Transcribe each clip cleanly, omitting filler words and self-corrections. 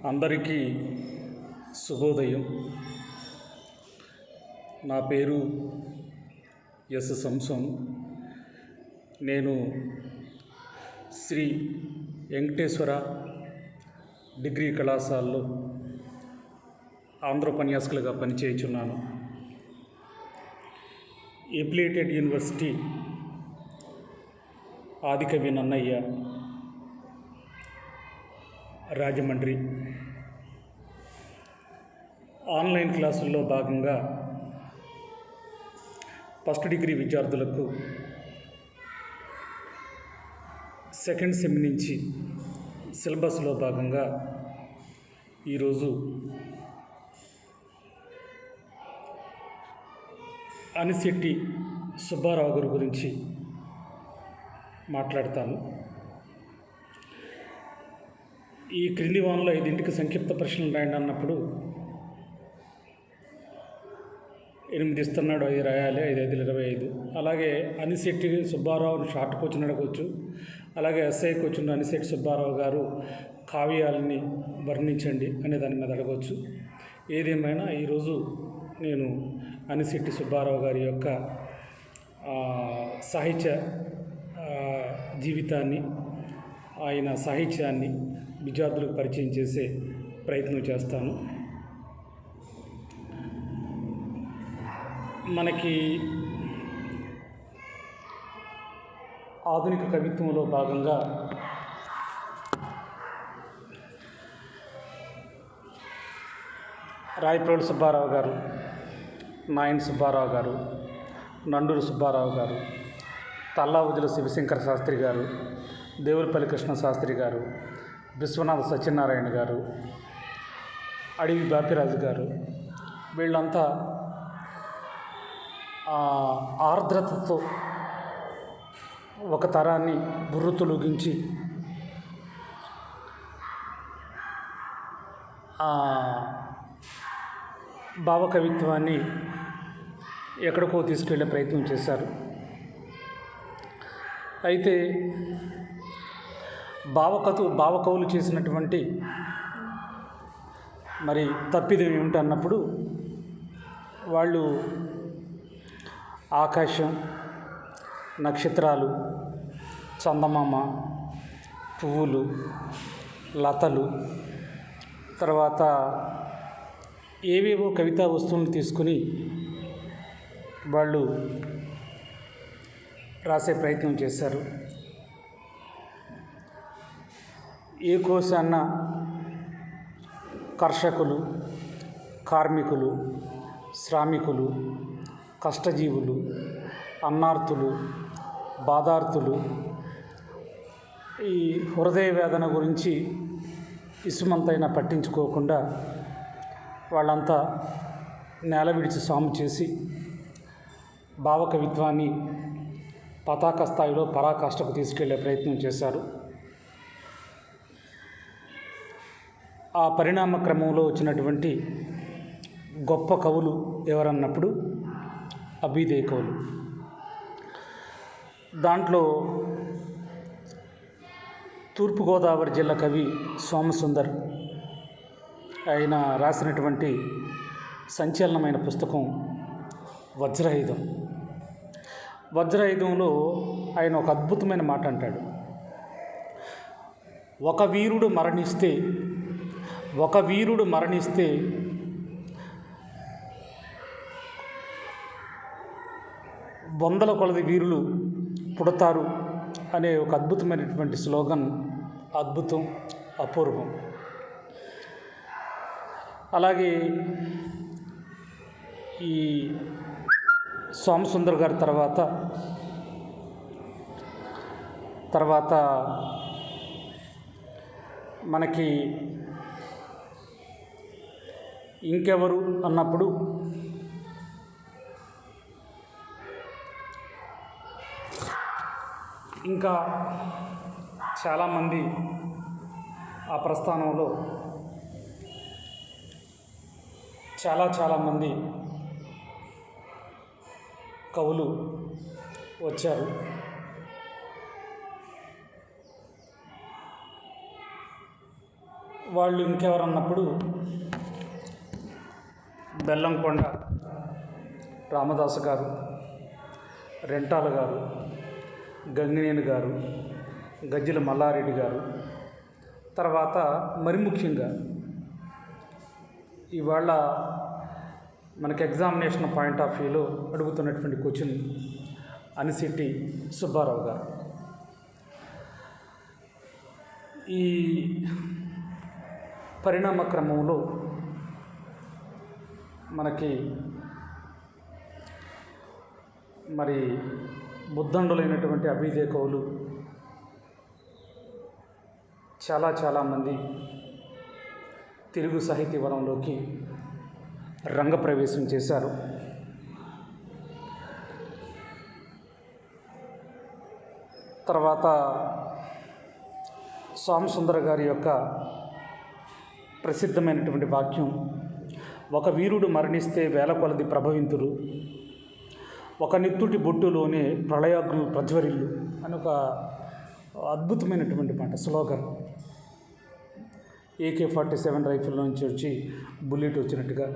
అందరికీ శుభోదయం. నా పేరు ఎస్ సంసోన్. నేను శ్రీ వెంకటేశ్వర డిగ్రీ కళాశాలలో ఆంధ్ర ఉపన్యాసకులుగా పనిచేయుచున్నాను. Affiliated university Adikavi Nannaya, Rajahmundry. Online క్లాసుల్లో భాగంగా ఫస్ట్ డిగ్రీ విద్యార్థులకు సెకండ్ సెమ్ నుంచి సిలబస్లో భాగంగా ఈరోజు అనిశెట్టి సుబ్బారావు గారి గురించి మాట్లాడతాను. ఈ క్రింది వానలో 5ంటికి సంక్షిప్త ప్రశ్నలు రాయండి అన్నప్పుడు 8 ఇస్తున్నాడు, 5 రాయాలి, 5 5 25. అలాగే అనిశెట్టి సుబ్బారావుని షార్ట్ క్వశ్చన్ అడగవచ్చు. అలాగే ఎస్ఐ క్వశ్చన్ అనిశెట్టి సుబ్బారావు గారు కావ్యాలని వర్ణించండి అనే దాని మీద అడగవచ్చు. ఏదేమైనా ఈరోజు నేను అనిశెట్టి సుబ్బారావు గారి యొక్క సాహిత్య జీవితాన్ని, ఆయన సాహిత్యాన్ని విద్యార్థులకు పరిచయం చేసే ప్రయత్నం చేస్తాను. మనకి ఆధునిక కవిత్వంలో భాగంగా రాయప్రోలు సుబ్బారావు గారు, నాయన్ సుబ్బారావు గారు, నండూరు సుబ్బారావు గారు, తల్లావుజుల శివశంకర శాస్త్రి గారు, దేవులపల్లి కృష్ణ శాస్త్రి గారు, విశ్వనాథ సత్యనారాయణ గారు, అడవి బాపిరాజు గారు, వీళ్ళంతా ఆర్ద్రతతో ఒక తరాన్ని బుర్రుతొలగించి భావకవిత్వాన్ని ఎక్కడికో తీసుకెళ్లే ప్రయత్నం చేశారు. అయితే భావకవులు చేసినటువంటి మరి తప్పిదం ఏమిటన్నప్పుడు వాళ్ళు ఆకాశం, నక్షత్రాలు, చందమామ, పువ్వులు, లతలు, తర్వాత ఏవేవో కవితా వస్తువులను తీసుకుని వాళ్ళు రాసే ప్రయత్నం చేశారు. ఏ కోశాన్న కర్షకులు, కార్మికులు, శ్రామికులు, కష్టజీవులు, అన్నార్తులు, బాధార్తులు ఈ హృదయ వేదన గురించి ఇసుమంతైనా పట్టించుకోకుండా వాళ్ళంతా నేల విడిచి సాము చేసి భావకవిత్వాన్ని పతాక స్థాయిలో పరాకాష్ఠకు తీసుకెళ్లే ప్రయత్నం చేశారు. ఆ పరిణామ క్రమంలో వచ్చినటువంటి గొప్ప కవులు ఎవరన్నప్పుడు అభ్యుదయ కవులు. దాంట్లో తూర్పుగోదావరి జిల్లా కవి సోమసుందర్ ఆయన రాసినటువంటి సంచలనమైన పుస్తకం వజ్రాయుధం. వజ్రాయుధంలో ఆయన ఒక అద్భుతమైన మాట అంటాడు. ఒక వీరుడు మరణిస్తే వందల కొలది వీరులు పుడతారు అనే ఒక అద్భుతమైనటువంటి స్లోగన్. అద్భుతం, అపూర్వం. అలాగే ఈ సోమసుందర్ గారి తర్వాత మనకి ఇంకెవరు అన్నప్పుడు ఇంకా చాలామంది ఆ ప్రస్థానంలో చాలామంది కవులు వచ్చారు. వాళ్ళు ఇంకెవరన్నప్పుడు బెల్లంకొండ రామదాసు గారు, రెంటాల గారు, గంగినేని గారు, గజ్జెల మల్లారెడ్డి గారు, తర్వాత మరి ముఖ్యంగా ఇవాళ మనకి ఎగ్జామినేషన్ పాయింట్ ఆఫ్ వ్యూలో అడుగుతున్నటువంటి క్వశ్చన్ అనిశెట్టి సుబ్బారావు గారు. ఈ పరిణామ క్రమంలో మనకి మరి బుద్ధండులైనటువంటి అభ్యుదయ కవులు చాలామంది తెలుగు సాహితీ వనంలోకి రంగప్రవేశం చేశారు. తర్వాత సోమసుందర గారి యొక్క ప్రసిద్ధమైనటువంటి వాక్యం, ఒక వీరుడు మరణిస్తే వేల కొలది ప్రభవింతుడు, ఒక నిత్తుటి బొట్టులోనే ప్రళయాగ్నులు ప్రజ్వరిల్లు అని ఒక అద్భుతమైనటువంటి మాట, స్లోగన్. AK-47 రైఫిల్ నుంచి వచ్చి బుల్లెట్ వచ్చినట్టుగా.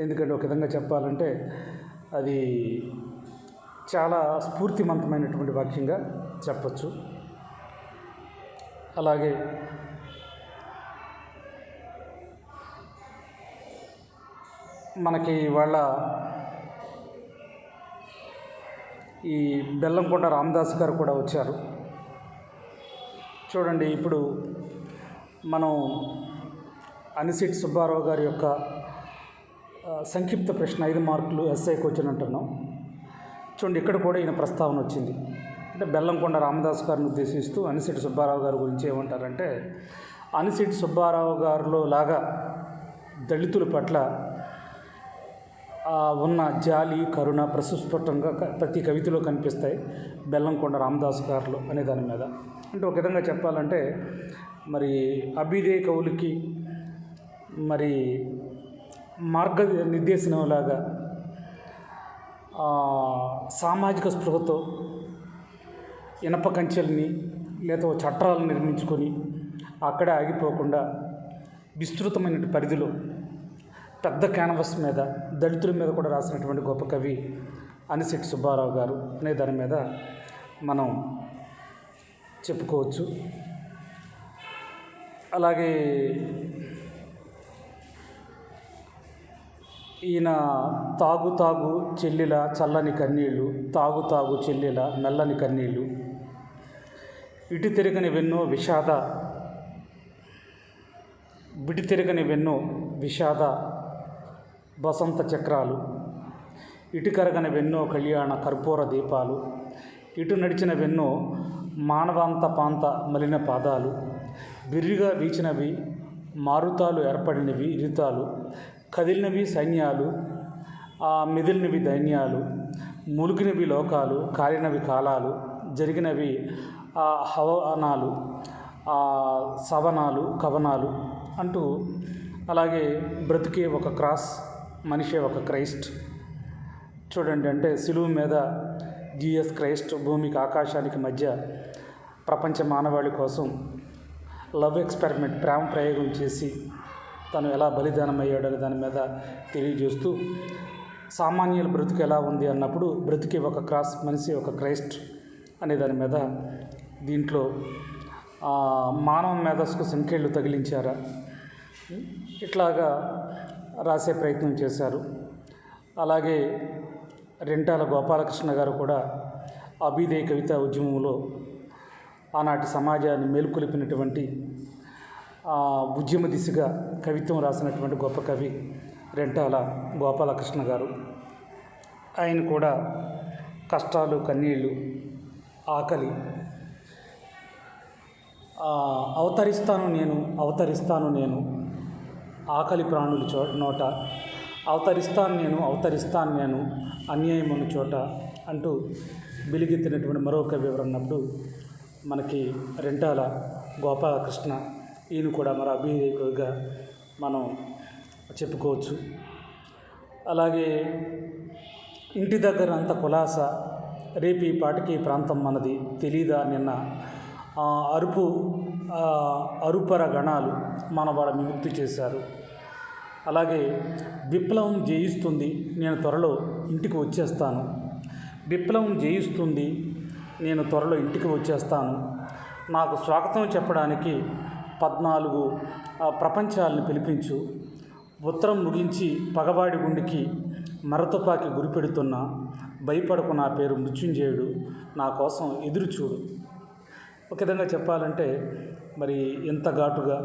ఎందుకంటే ఒక విధంగా చెప్పాలంటే అది చాలా స్ఫూర్తిమంతమైనటువంటి వాక్యంగా చెప్పచ్చు. అలాగే మనకి ఇవాళ ఈ బెల్లంకొండ రామదాస్ గారు కూడా వచ్చారు. చూడండి, ఇప్పుడు మనం అనిశెట్టి సుబ్బారావు గారి యొక్క సంక్షిప్త ప్రశ్న 5 మార్కులు ఎస్ఐకి వచ్చిన అంటున్నాం. చూడండి, ఇక్కడ కూడా ఈయన ప్రస్తావన వచ్చింది. అంటే బెల్లంకొండ రామదాస్ గారిని ఉద్దేశిస్తూ అనిశెట్టి సుబ్బారావు గారి గురించి ఏమంటారంటే, అనిశెట్టి సుబ్బారావు గారిలో లాగా దళితుల పట్ల ఉన్న జాలి, కరుణ ప్రసుస్ఫుటంగా ప్రతి కవితలో కనిపిస్తాయి బెల్లంకొండ రామదాస్ గారిలో అనే దాని మీద. అంటే ఒక విధంగా చెప్పాలంటే మరి అభ్యుదయ కవులకి మరి మార్గ నిర్దేశనంలాగా సామాజిక స్పృహతో ఇనప కంచెల్ని లేదా చట్టాలను నిర్మించుకొని అక్కడే ఆగిపోకుండా విస్తృతమైన పరిధిలో పెద్ద క్యాన్వస్ మీద దళితుల మీద కూడా రాసినటువంటి గొప్ప కవి అనిశెట్టి సుబ్బారావు గారు అనే దాని మీద మనం చెప్పుకోవచ్చు. అలాగే ఈయన తాగు చెల్లెల చల్లని కన్నీళ్ళు, తాగు చెల్లెల నల్లని కన్నీళ్ళు, ఇటు తిరగని విషాద వసంత చక్రాలు, ఇటు కరగని వెన్నో కళ్యాణ కర్పూర దీపాలు, ఇటు నడిచిన వెన్నో మానవాంత పాంత మలిన పాదాలు, బిర్రిగా వీచినవి మారుతాలు ఏర్పడినవి రితాలు, కదిలినవి సైన్యాలు మెదిలినవి దైన్యాలు, ములిగినవి లోకాలు కాలినవి కాలాలు, జరిగినవి హవనాలు సవనాలు కవనాలు అంటూ, అలాగే బ్రతికే ఒక క్రాస్, మనిషే ఒక క్రైస్ట్. చూడండి, అంటే సిలువు మీద జీసస్ క్రైస్ట్ భూమికి ఆకాశానికి మధ్య ప్రపంచ మానవాళి కోసం లవ్ ఎక్స్పెరిమెంట్, ప్రేమ ప్రయోగం చేసి తను ఎలా బలిదానం అయ్యాడని దాని మీద తెలియజేస్తూ, సామాన్యుల బ్రతుకు ఎలా ఉంది అన్నప్పుడు బ్రతికే ఒక క్రాస్, మనిషి ఒక క్రైస్ట్ అనే దాని మీద దీంట్లో మానవ మేధస్సుకు సంఖ్యలు తగిలించారా, ఇట్లాగా రాసే ప్రయత్నం చేశారు. అలాగే రెంటాల గోపాలకృష్ణ గారు కూడా అభ్యుదయ కవితా ఉద్యమంలో ఆనాటి సమాజాన్ని మేలుకొలిపినటువంటి ఉద్యమ దిశగా కవిత్వం రాసినటువంటి గొప్ప కవి రెంటాల గోపాలకృష్ణ గారు. ఆయన కూడా కష్టాలు, కన్నీళ్ళు, ఆకలి, అవతరిస్తాను నేను ఆకలి ప్రాణులు నోట, అవతరిస్తాను నేను అన్యాయం ఉన్న చోట అంటూ వెలుగెత్తినటువంటి మరో కవి ఎవరన్నప్పుడు మనకి రెంటాల గోపాలకృష్ణ. ఈయన కూడా మరి అభ్యుదయ కవిగా మనం చెప్పుకోవచ్చు. అలాగే ఇంటి దగ్గర అంత కులాస, రేపు ఈ పాటికి ప్రాంతం మనది తెలీదా, నిన్న అరుపు అరుపర గణాలు మన వాళ్ళ విముక్తి చేశారు. అలాగే విప్లవం జయిస్తుంది, నేను త్వరలో ఇంటికి వచ్చేస్తాను. విప్లవం జయిస్తుంది, నేను త్వరలో ఇంటికి వచ్చేస్తాను. నాకు స్వాగతం చెప్పడానికి 14 ప్రపంచాలను పిలిపించు. ఉత్తరం ముగించి పగవాడి గుండెకి మరతుపాకి గురిపెడుతున్నా, భయపడకు, నా పేరు మృత్యుంజయుడు, నా కోసం ఎదురు చూడు. ఒక విధంగా చెప్పాలంటే మరి ఎంత ఘాటుగా,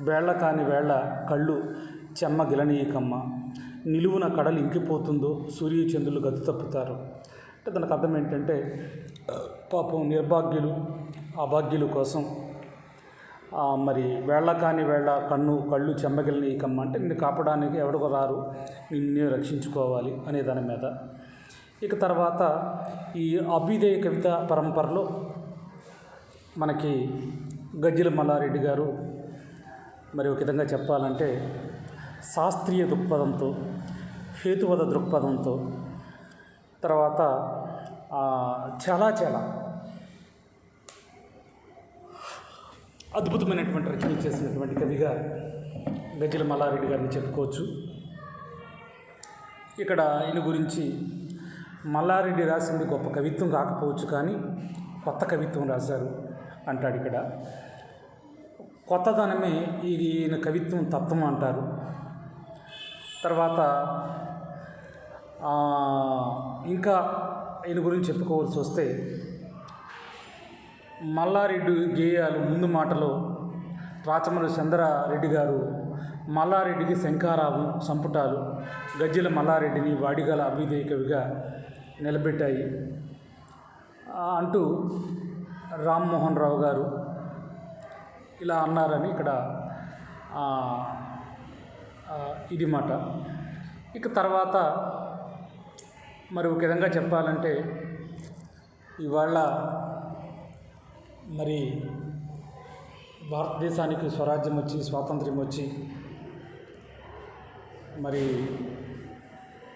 వేళ్ల కాని వేళ్ల కళ్ళు చెమ్మ గిలనీయకమ్మ, నిలువున కడలు ఇంకిపోతుందో సూర్యచంద్రులు గతి తప్పుతారు. అంటే దానికి అర్థం ఏంటంటే పాపం నిర్భాగ్యులు అభాగ్యుల కోసం మరి వేళ్ల కాని వేళ్ల కళ్ళు చెమ్మగిలనీయకమ్మ అంటే నిన్ను కాపాడడానికి ఎవరికో రారు, నిన్ను రక్షించుకోవాలి అనే దాని మీద. ఇక తర్వాత ఈ అభ్యుదయ కవిత పరంపరలో మనకి గజ్జెల మల్లారెడ్డి గారు మరి ఒక విధంగా చెప్పాలంటే శాస్త్రీయ దృక్పథంతో, హేతువాద దృక్పథంతో, తర్వాత చాలా అద్భుతమైనటువంటి రచన చేసినటువంటి కవిగా గజ్జెల మల్లారెడ్డి గారిని చెప్పుకోవచ్చు. ఇక్కడ ఈయన గురించి మల్లారెడ్డి రాసింది గొప్ప కవిత్వం కాకపోవచ్చు, కానీ కొత్త కవిత్వం రాశారు అంటాడు. ఇక్కడ కొత్తదనమే ఈయన కవిత్వం తత్వం అంటారు. తర్వాత ఇంకా ఈయన గురించి చెప్పుకోవాల్సి వస్తే మల్లారెడ్డి గేయాలు ముందు మాటలో రాచమల్లి చంద్రారెడ్డి గారు మల్లారెడ్డికి శంఖారావం సంపుటాలు గజ్జెల మల్లారెడ్డిని వాడిగల అభ్యుదయ కవిగా నిలబెట్టాయి అంటూ రామ్మోహన్ రావు గారు ఇలా అన్నారని ఇక్కడ ఇది మాట. ఇక తర్వాత మరి ఒక విధంగా చెప్పాలంటే ఇవాళ మరి భారతదేశానికి స్వరాజ్యం వచ్చి స్వాతంత్ర్యం వచ్చి మరి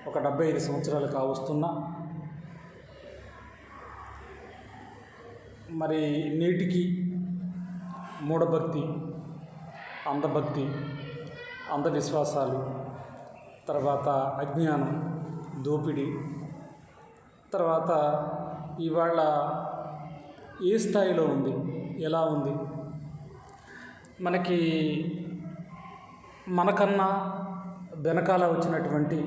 ఒక 75 సంవత్సరాలు కావస్తున్నా మరి నేటికి మూఢభక్తి, అంధభక్తి, అంధవిశ్వాసాలు, తర్వాత అజ్ఞానం, దోపిడీ, తర్వాత ఇవాళ ఏ స్థాయిలో ఉంది, ఎలా ఉంది, మనకన్నా వెనకాల వచ్చినటువంటి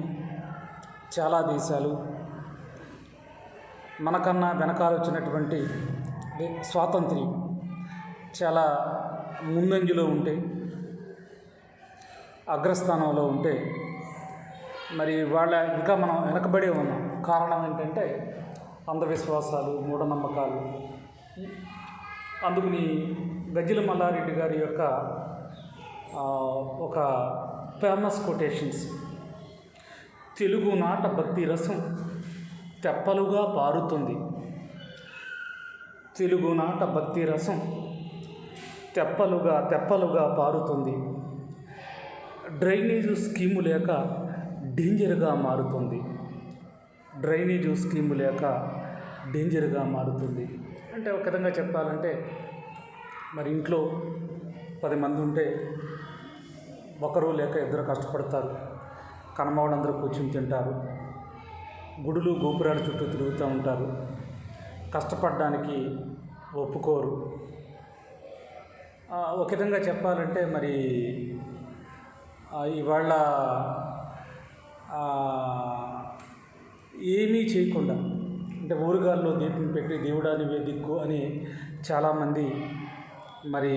చాలా దేశాలు, మనకన్నా వెనకాల వచ్చినటువంటి స్వాతంత్ర్యం చాలా ముందంజలో ఉంటే, అగ్రస్థానంలో ఉంటే మరి వాళ్ళ ఇంకా మనం వెనకబడే ఉన్నాం. కారణం ఏంటంటే అంధవిశ్వాసాలు, మూఢనమ్మకాలు. అందుకని గజ్జెల మల్లారెడ్డి గారి యొక్క ఒక ఫేమస్ కొటేషన్స్, తెలుగు నాట భక్తి రసం తెప్పలుగా పారుతుంది, తెలుగు నాట భక్తి రసం తెప్పలుగా పారుతుంది, డ్రైనేజు స్కీము లేక డేంజర్గా మారుతుంది, డ్రైనేజు స్కీము లేక డేంజర్గా మారుతుంది. అంటే ఒక విధంగా చెప్పాలంటే మరి ఇంట్లో 10 మంది ఉంటే ఒకరు లేక ఇద్దరు కష్టపడతారు, కనమవాళ్ళందరూ కూర్చుని తింటారు, గుడులు గోపురాల చుట్టూ తిరుగుతూ ఉంటారు, కష్టపడడానికి ఒప్పుకోరు. ఒక విధంగా చెప్పాలంటే మరి ఇవాళ ఏమీ చేయకుండా అంటే ఊరుగాల్లో దీపం పెట్టి దేవుడాని దిక్కు అని చాలామంది మరి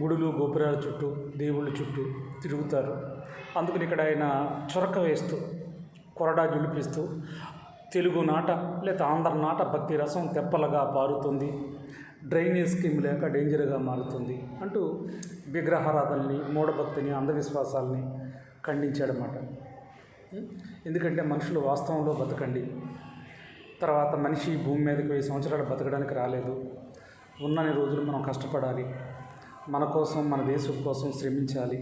గుడులు గోపురాల చుట్టూ దేవుళ్ళ చుట్టూ తిరుగుతారు. అందుకని ఇక్కడ ఆయన చొరక వేస్తూ కొరడా జులిపిస్తూ తెలుగు నాట లేదా ఆంధ్ర నాట భక్తి రసం తెప్పలుగా పారుతుంది, డ్రైనేజ్ స్కీమ్ లేక డేంజర్గా మారుతుంది అంటూ విగ్రహారాధనని, మూఢభక్తిని, అంధవిశ్వాసాలని ఖండించాడన్నమాట. ఎందుకంటే మనుషులు వాస్తవంలో బతకండి. తర్వాత మనిషి భూమి మీదకి 1000 సంవత్సరాలు బతకడానికి రాలేదు. ఉన్నన్ని రోజులు మనం కష్టపడాలి, మన కోసం, మన దేశం కోసం శ్రమించాలి,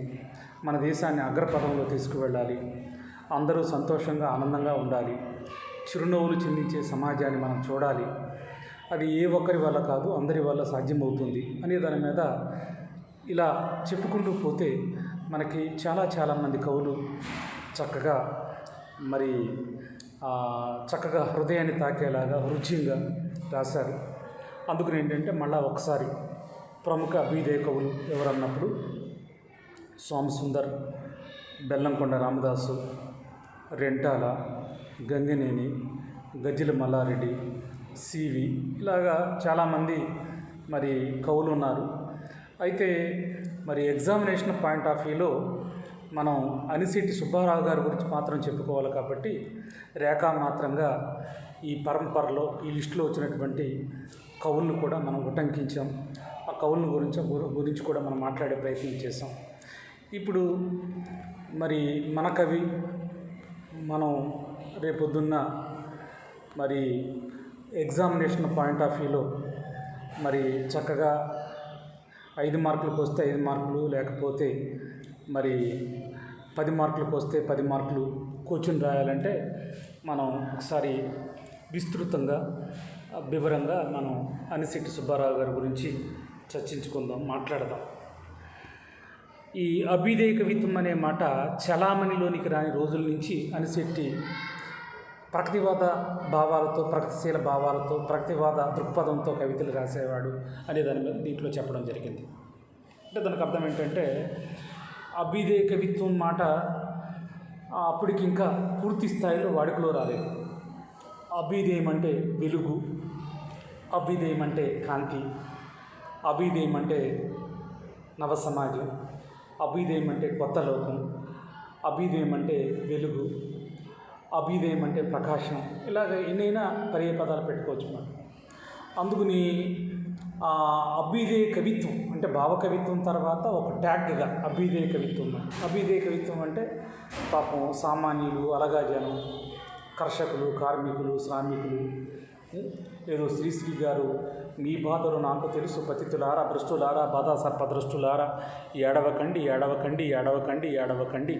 మన దేశాన్ని అగ్రపథంలో తీసుకువెళ్ళాలి, అందరూ సంతోషంగా ఆనందంగా ఉండాలి, చిరునవ్వులు చిందించే సమాజాన్ని మనం చూడాలి అది ఏ ఒక్కరి వల్ల కాదు, అందరి వల్ల సాధ్యమవుతుంది అనే దాని మీద ఇలా చెప్పుకుంటూ పోతే మనకి చాలామంది కవులు చక్కగా మరి చక్కగా హృదయాన్ని తాకేలాగా రుచిగా రాశారు. అందుకని ఏంటంటే మళ్ళీ ఒకసారి ప్రముఖ అభ్యుదయ కవులు ఎవరన్నప్పుడు సోమసుందర్, బెల్లంకొండ రామదాసు, రెంటాల, గంగినేని, గజ్జెల మల్లారెడ్డి, సివి ఇలాగా చాలామంది మరి కవులు ఉన్నారు. అయితే మరి ఎగ్జామినేషన్ పాయింట్ ఆఫ్ వ్యూలో మనం అనిశెట్టి సుబ్బారావు గారి గురించి మాత్రం చెప్పుకోవాలి కాబట్టి రేఖామాత్రంగా ఈ పరంపరలో ఈ లిస్టులో వచ్చినటువంటి కవులను కూడా మనం ఉటంకించాం. ఆ కవుల గురించి కూడా మనం మాట్లాడే ప్రయత్నం చేసాం. ఇప్పుడు మరి మన కవి మనం రేపొద్దున్న మరి ఎగ్జామినేషన్ పాయింట్ ఆఫ్ వ్యూలో మరి చక్కగా 5 మార్కులకు వస్తే 5 మార్కులు, లేకపోతే మరి 10 మార్కులకు వస్తే 10 మార్కులు కూర్చుని రాయాలంటే మనం ఒకసారి విస్తృతంగా వివరంగా మనం అనిశెట్టి సుబ్బారావు గారి గురించి చర్చించుకుందాం, మాట్లాడదాం. ఈ అభ్యుదయ కవిత్వం అనే మాట చలామణిలోనికి రాని రోజుల నుంచి అనిశెట్టి ప్రగతివాద భావాలతో, ప్రగతిశీల భావాలతో, ప్రగతివాద దృక్పథంతో కవితలు రాసేవాడు అనే దాని మీద దీంట్లో చెప్పడం జరిగింది. అంటే దానికి అర్థం ఏంటంటే అభ్యుదయ కవిత్వం మాట అప్పటికి ఇంకా పూర్తి స్థాయిలో వాడుకలో రాలేదు. అభ్యుదయం అంటే వెలుగు, అభ్యుదయం అంటే కాంతి, అభ్యుదయం అంటే నవ సమాజం, అభ్యుదయం అంటే కొత్త లోకం, అభ్యుదయం అంటే వెలుగు, అభ్యుదయం అంటే ప్రకాశం. ఇలాగ ఎన్నైనా పర్యాయపదాలు పెట్టుకోవచ్చు మనం. అందుకని అభ్యుదయ కవిత్వం అంటే భావకవిత్వం తర్వాత ఒక ట్యాగ్గా అభ్యుదయ కవిత్వం. అభ్యుదయ కవిత్వం అంటే పాపం సామాన్యులు, అలగా జనం, కర్షకులు, కార్మికులు, శ్రామికులు, ఏదో శ్రీశ్రీ గారు మీ బాధలు నాకు తెలుసు పతితులారా, భ్రష్టులారా, బాధా సర్పదృష్టులారా, ఏడవకండి ఏడవకండి ఏడవకండి ఏడవకండి,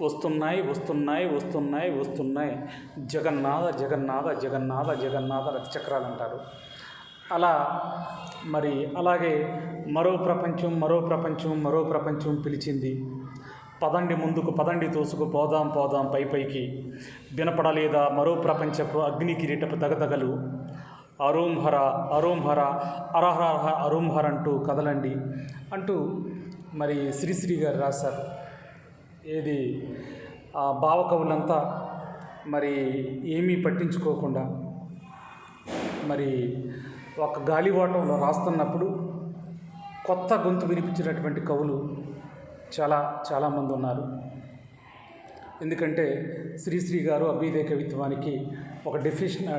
వస్తున్నాయి వస్తున్నాయి వస్తున్నాయి వస్తున్నాయి, జగన్నాథ జగన్నాథ జగన్నాథ జగన్నాథ రథచక్రాలు అంటారు. అలా మరి అలాగే మరో ప్రపంచం మరో ప్రపంచం మరో ప్రపంచం పిలిచింది, పదండి ముందుకు పదండి తోసుకు పోదాం పోదాం పై పైకి, వినపడలేదా మరో ప్రపంచపు అగ్ని కిరీటపు దగదగలు, అరోంహర అరోంహర అరహరహ అరోంహర అంటూ కదలండి అంటూ మరి శ్రీశ్రీ గారు రాశారు. ఏది భావకవులంతా మరి ఏమీ పట్టించుకోకుండా మరి ఒక గాలివాటంలో రాస్తున్నప్పుడు కొత్త గొంతు వినిపించినటువంటి కవులు చాలామంది ఉన్నారు. ఎందుకంటే శ్రీశ్రీ గారు అభ్యుదయ కవిత్వానికి ఒక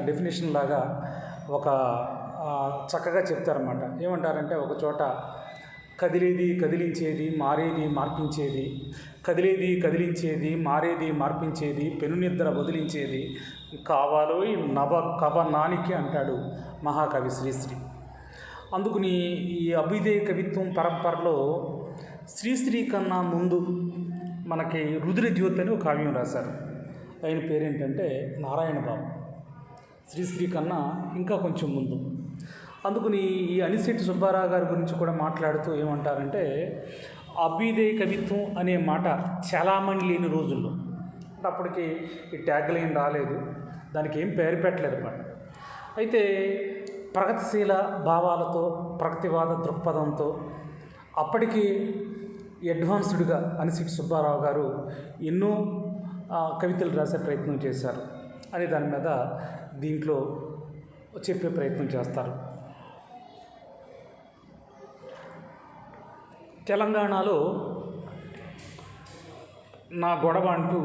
డెఫినేషన్ లాగా ఒక చక్కగా చెప్తారన్నమాట. ఏమంటారంటే ఒక చోట కదిలేది కదిలించేది, మారేది మార్పించేది, కదిలేది కదిలించేది, మారేది మార్పించేది, పెనునిద్ర వదిలించేది కావాలో ఈ నవ కవనానికి అంటాడు మహాకవి శ్రీశ్రీ. అందుకని ఈ అభ్యుదయ కవిత్వం పరంపరలో శ్రీశ్రీ కన్నా ముందు మనకి రుద్రజ్యోతి అని ఒక కావ్యం రాశారు. ఆయన పేరేంటంటే నారాయణ బాబు. శ్రీశ్రీ కన్నా ఇంకా కొంచెం ముందు. అందుకని ఈ అనిశెట్టి సుబ్బారావు గారి గురించి కూడా మాట్లాడుతూ ఏమంటారంటే అభ్యుదయ కవిత్వం అనే మాట చలామణి లేని రోజుల్లో, అంటే అప్పటికి ఈ ట్యాగ్ లైన్ రాలేదు, దానికి ఏం పేరు పెట్టలేదు అన్నమాట. అయితే ప్రగతిశీల భావాలతో, ప్రగతివాద దృక్పథంతో అప్పటికి అడ్వాన్స్డ్గా అనిశెట్టి సుబ్బారావు గారు ఎన్నో కవితలు రాసే ప్రయత్నం చేశారు అనే దాని మీద దీంట్లో చెప్పే ప్రయత్నం చేస్తారు. తెలంగాణలో నా గొడవ అంటూ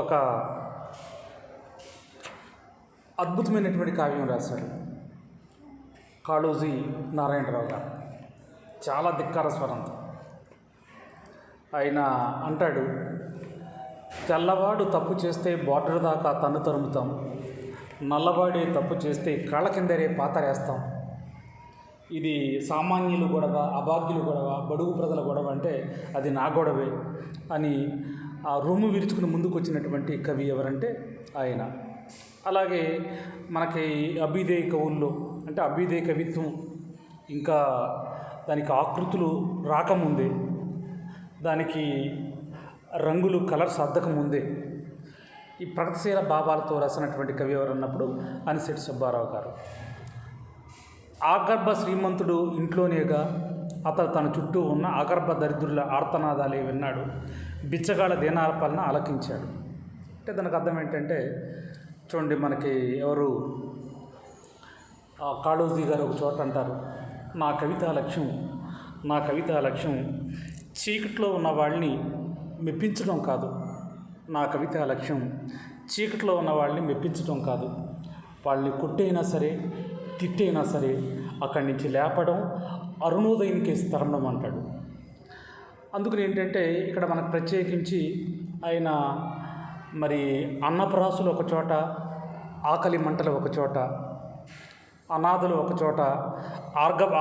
ఒక అద్భుతమైనటువంటి కావ్యం రాశారు కాళోజీ నారాయణరావు గారు. చాలా ధిక్కార స్వరంతో ఆయన అంటాడు, తెల్లవాడు తప్పు చేస్తే బార్డర్ దాకా తన్ను తరుముతాం, నల్లవాడే తప్పు చేస్తే కాళ్ళ కిందరే పాతరేస్తాం. ఇది సామాన్యులు గొడవ, అభాగ్యులు గొడవ, బడుగు ప్రజల గొడవ అంటే అది నా గొడవే అని ఆ రొమ్ము విరుచుకుని ముందుకు వచ్చినటువంటి కవి ఎవరంటే ఆయన అలాగే మనకి అభ్యుదయ కవుల్లో అంటే అభ్యుదయ కవిత్వం ఇంకా దానికి ఆకృతులు రాకముందే, దానికి రంగులు కలర్స్ అద్దకముందే ఈ ప్రగతిశీల భావాలతో రాసినటువంటి కవి ఎవరు అన్నప్పుడు అనిశెట్టి సుబ్బారావు గారు. ఆగర్భ శ్రీమంతుడు ఇంట్లోనేగా, అతడు తన చుట్టూ ఉన్న ఆగర్భ దరిద్రుల ఆర్తనాదాలే విన్నాడు, బిచ్చగాళ్ళ దీనాలపాలన ఆలకించాడు. అంటే దానికి అర్థం ఏంటంటే చూడండి, మనకి ఎవరు కాళోజీ గారు ఒక చోట అంటారు, నా కవితా లక్ష్యం చీకట్లో ఉన్న వాళ్ళని మెప్పించడం కాదు, నా కవితా లక్ష్యం చీకట్లో ఉన్న వాళ్ళని మెప్పించడం కాదు, వాళ్ళని కొట్టైనా సరే తిట్టైనా సరే అక్కడి నుంచి లేపడం, అరుణోదయానికి తరమడం అంటాడు. అందుకని ఏంటంటే ఇక్కడ మనకు ప్రత్యేకించి ఆయన మరి అన్నప్రాసులు ఒక చోట, ఆకలి మంటలు ఒక చోట, అనాథులు ఒక చోట,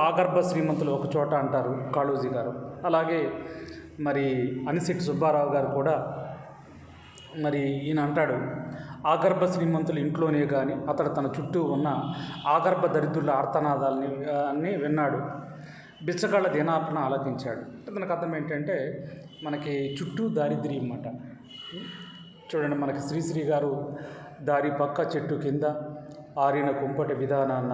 ఆగర్భ శ్రీమంతులు ఒక చోట అంటారు కాళోజీ గారు. అలాగే మరి అనిశెట్టి సుబ్బారావు గారు కూడా మరి ఈయన అంటాడు, ఆగర్భ శ్రీమంతులు ఇంట్లోనే కానీ అతడు తన చుట్టూ ఉన్న ఆగర్భ దరిద్రుల ఆర్తనాదాలని విన్నాడు, బిచ్చగాళ్ళ దీనాపన ఆలకించాడు. దానికి అర్థం ఏంటంటే మనకి చుట్టూ దారిద్ర్యం అన్నమాట. చూడండి, మనకి శ్రీశ్రీ గారు దారి పక్క చెట్టు కింద ఆరిన కుంపటి విధానాన్న,